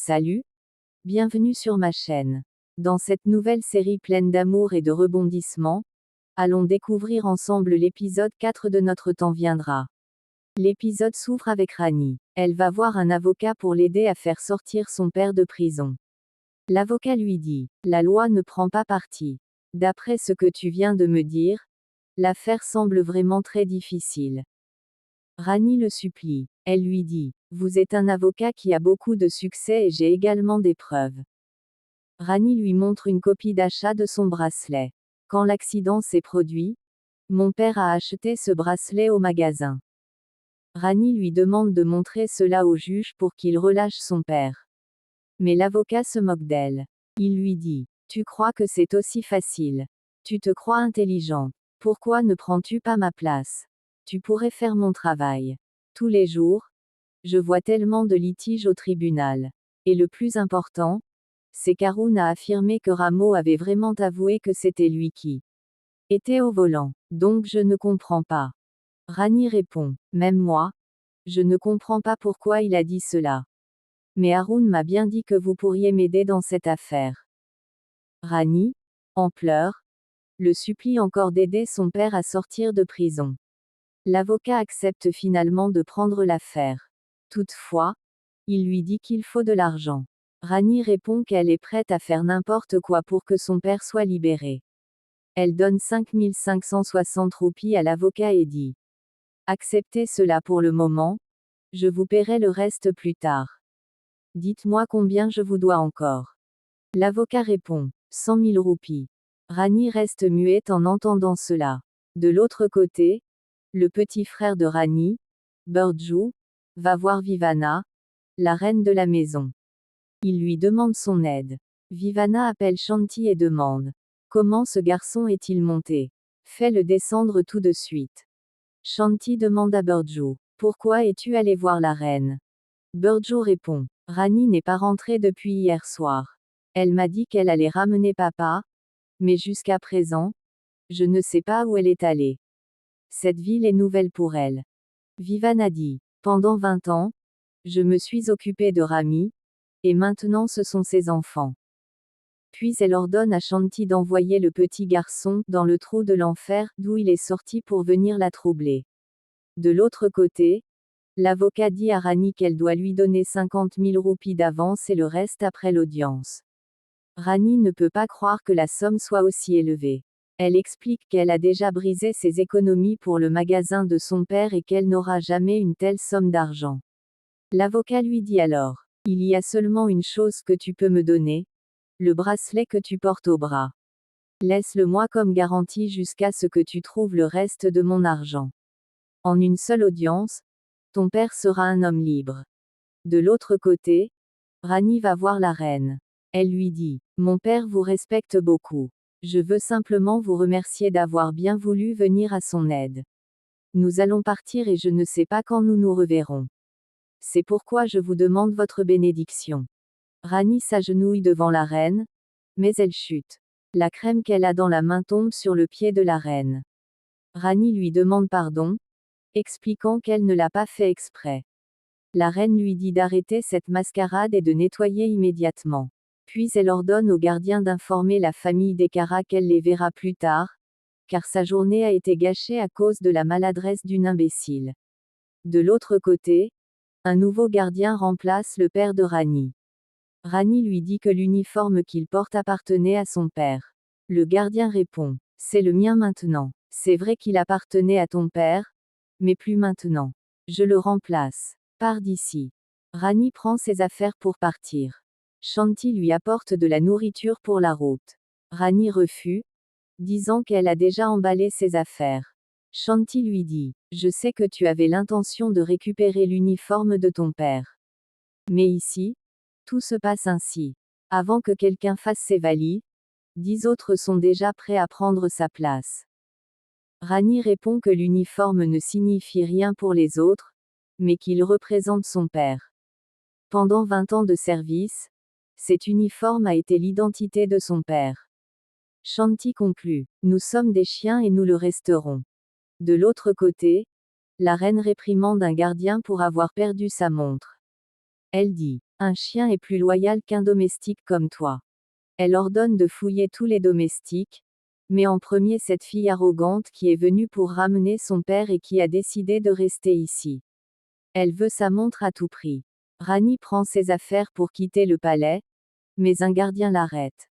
Salut, bienvenue sur ma chaîne. Dans cette nouvelle série pleine d'amour et de rebondissements, allons découvrir ensemble l'épisode 4 de Notre temps viendra. L'épisode s'ouvre avec Rani. Elle va voir un avocat pour l'aider à faire sortir son père de prison. L'avocat lui dit, la loi ne prend pas parti. D'après ce que tu viens de me dire, l'affaire semble vraiment très difficile. Rani le supplie. Elle lui dit, vous êtes un avocat qui a beaucoup de succès et j'ai également des preuves. Rani lui montre une copie d'achat de son bracelet. Quand l'accident s'est produit, mon père a acheté ce bracelet au magasin. Rani lui demande de montrer cela au juge pour qu'il relâche son père. Mais l'avocat se moque d'elle. Il lui dit, tu crois que c'est aussi facile. Tu te crois intelligent. Pourquoi ne prends-tu pas ma place? Tu pourrais faire mon travail. Tous les jours, je vois tellement de litiges au tribunal. Et le plus important, c'est qu'Haroun a affirmé que Rameau avait vraiment avoué que c'était lui qui était au volant. Donc je ne comprends pas. Rani répond, même moi, je ne comprends pas pourquoi il a dit cela. Mais Haroun m'a bien dit que vous pourriez m'aider dans cette affaire. Rani, en pleurs, le supplie encore d'aider son père à sortir de prison. L'avocat accepte finalement de prendre l'affaire. Toutefois, il lui dit qu'il faut de l'argent. Rani répond qu'elle est prête à faire n'importe quoi pour que son père soit libéré. Elle donne 5560 roupies à l'avocat et dit, acceptez cela pour le moment, je vous paierai le reste plus tard. Dites-moi combien je vous dois encore. L'avocat répond, 100 000 roupies. Rani reste muette en entendant cela. De l'autre côté, le petit frère de Rani, Burju, va voir Vivana, la reine de la maison. Il lui demande son aide. Vivana appelle Shanti et demande, comment ce garçon est-il monté? Fais-le descendre tout de suite. Shanti demande à Burju, pourquoi es-tu allé voir la reine? Burju répond, Rani n'est pas rentrée depuis hier soir. Elle m'a dit qu'elle allait ramener papa, mais jusqu'à présent, je ne sais pas où elle est allée. Cette ville est nouvelle pour elle. Vivana dit, pendant 20 ans, je me suis occupée de Rami, et maintenant ce sont ses enfants. Puis elle ordonne à Shanti d'envoyer le petit garçon dans le trou de l'enfer, d'où il est sorti pour venir la troubler. De l'autre côté, l'avocat dit à Rani qu'elle doit lui donner 50 000 roupies d'avance et le reste après l'audience. Rani ne peut pas croire que la somme soit aussi élevée. Elle explique qu'elle a déjà brisé ses économies pour le magasin de son père et qu'elle n'aura jamais une telle somme d'argent. L'avocat lui dit alors, il y a seulement une chose que tu peux me donner, le bracelet que tu portes au bras. Laisse-le-moi comme garantie jusqu'à ce que tu trouves le reste de mon argent. En une seule audience, ton père sera un homme libre. De l'autre côté, Rani va voir la reine. Elle lui dit, mon père vous respecte beaucoup. Je veux simplement vous remercier d'avoir bien voulu venir à son aide. Nous allons partir et je ne sais pas quand nous nous reverrons. C'est pourquoi je vous demande votre bénédiction. Rani s'agenouille devant la reine, mais elle chute. La crème qu'elle a dans la main tombe sur le pied de la reine. Rani lui demande pardon, expliquant qu'elle ne l'a pas fait exprès. La reine lui dit d'arrêter cette mascarade et de nettoyer immédiatement. Puis elle ordonne au gardien d'informer la famille d'Ekara qu'elle les verra plus tard, car sa journée a été gâchée à cause de la maladresse d'une imbécile. De l'autre côté, un nouveau gardien remplace le père de Rani. Rani lui dit que l'uniforme qu'il porte appartenait à son père. Le gardien répond, c'est le mien maintenant. C'est vrai qu'il appartenait à ton père, mais plus maintenant. Je le remplace. Pars d'ici. Rani prend ses affaires pour partir. Shanti lui apporte de la nourriture pour la route. Rani refuse, disant qu'elle a déjà emballé ses affaires. Shanti lui dit, je sais que tu avais l'intention de récupérer l'uniforme de ton père. Mais ici, tout se passe ainsi. Avant que quelqu'un fasse ses valises, 10 autres sont déjà prêts à prendre sa place. Rani répond que l'uniforme ne signifie rien pour les autres, mais qu'il représente son père. Pendant 20 ans de service, cet uniforme a été l'identité de son père. Shanti conclut, nous sommes des chiens et nous le resterons. De l'autre côté, la reine réprimande un gardien pour avoir perdu sa montre. Elle dit, Un chien est plus loyal qu'un domestique comme toi. Elle ordonne de fouiller tous les domestiques, mais en premier cette fille arrogante qui est venue pour ramener son père et qui a décidé de rester ici. Elle veut sa montre à tout prix. Rani prend ses affaires pour quitter le palais, mais un gardien l'arrête.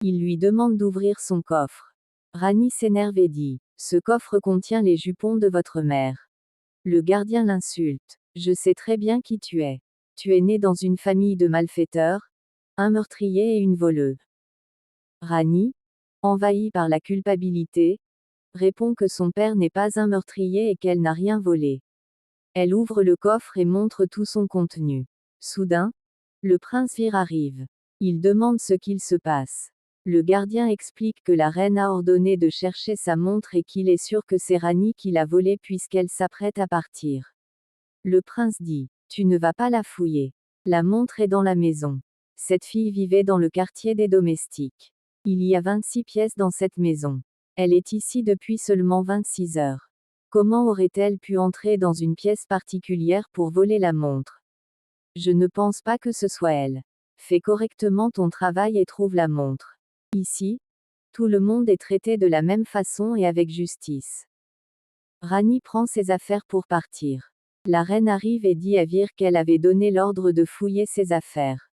Il lui demande d'ouvrir son coffre. Rani s'énerve et dit: Ce coffre contient les jupons de votre mère. Le gardien l'insulte. Je sais très bien qui tu es. Tu es né dans une famille de malfaiteurs, un meurtrier et une voleuse. Rani, envahie par la culpabilité, répond que son père n'est pas un meurtrier et qu'elle n'a rien volé. Elle ouvre le coffre et montre tout son contenu. Soudain, le prince Vir arrive. Il demande ce qu'il se passe. Le gardien explique que la reine a ordonné de chercher sa montre et qu'il est sûr que c'est Rani qui l'a volée puisqu'elle s'apprête à partir. Le prince dit: Tu ne vas pas la fouiller. La montre est dans la maison. Cette fille vivait dans le quartier des domestiques. Il y a 26 pièces dans cette maison. Elle est ici depuis seulement 26 heures. Comment aurait-elle pu entrer dans une pièce particulière pour voler la montre? Je ne pense pas que ce soit elle. Fais correctement ton travail et trouve la montre. Ici, tout le monde est traité de la même façon et avec justice. Rani prend ses affaires pour partir. La reine arrive et dit à Vir qu'elle avait donné l'ordre de fouiller ses affaires.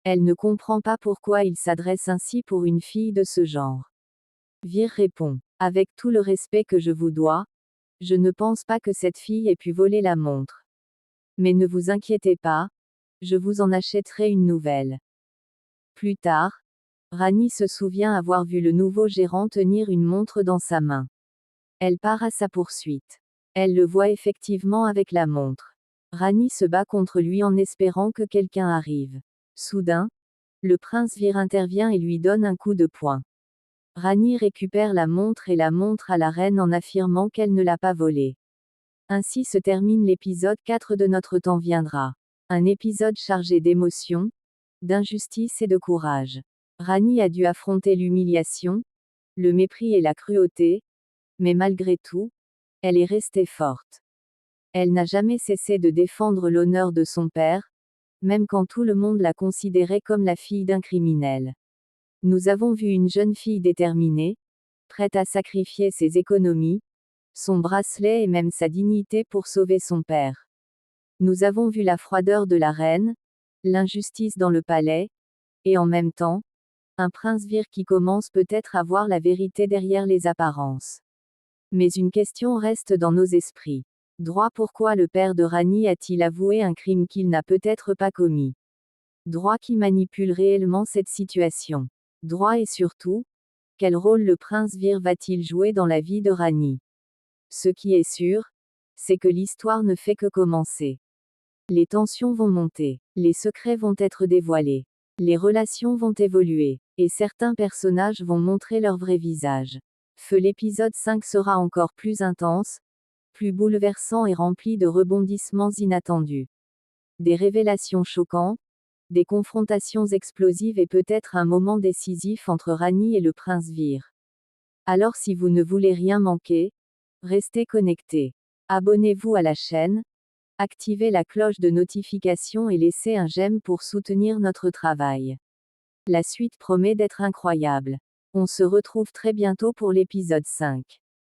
Elle ne comprend pas pourquoi il s'adresse ainsi pour une fille de ce genre. Vir répond: Avec tout le respect que je vous dois, je ne pense pas que cette fille ait pu voler la montre. Mais ne vous inquiétez pas, je vous en achèterai une nouvelle. Plus tard, Rani se souvient avoir vu le nouveau gérant tenir une montre dans sa main. Elle part à sa poursuite. Elle le voit effectivement avec la montre. Rani se bat contre lui en espérant que quelqu'un arrive. Soudain, le prince Vir intervient et lui donne un coup de poing. Rani récupère la montre et la montre à la reine en affirmant qu'elle ne l'a pas volée. Ainsi se termine l'épisode 4 de Notre temps viendra. Un épisode chargé d'émotions, d'injustice et de courage. Rani a dû affronter l'humiliation, le mépris et la cruauté, mais malgré tout, elle est restée forte. Elle n'a jamais cessé de défendre l'honneur de son père, même quand tout le monde la considérait comme la fille d'un criminel. Nous avons vu une jeune fille déterminée, prête à sacrifier ses économies, son bracelet et même sa dignité pour sauver son père. Nous avons vu la froideur de la reine, l'injustice dans le palais, et en même temps, un prince Vir qui commence peut-être à voir la vérité derrière les apparences. Mais une question reste dans nos esprits. Droit: pourquoi le père de Rani a-t-il avoué un crime qu'il n'a peut-être pas commis? Droit: qui manipule réellement cette situation? Droit: et surtout, quel rôle le prince Vir va-t-il jouer dans la vie de Rani? Ce qui est sûr, c'est que l'histoire ne fait que commencer. Les tensions vont monter, les secrets vont être dévoilés, les relations vont évoluer, et certains personnages vont montrer leur vrai visage. L'épisode 5 sera encore plus intense, plus bouleversant et rempli de rebondissements inattendus. Des révélations choquantes, des confrontations explosives et peut-être un moment décisif entre Rani et le prince Vir. Alors si vous ne voulez rien manquer, restez connectés. Abonnez-vous à la chaîne, activez la cloche de notification et laissez un j'aime pour soutenir notre travail. La suite promet d'être incroyable. On se retrouve très bientôt pour l'épisode 5.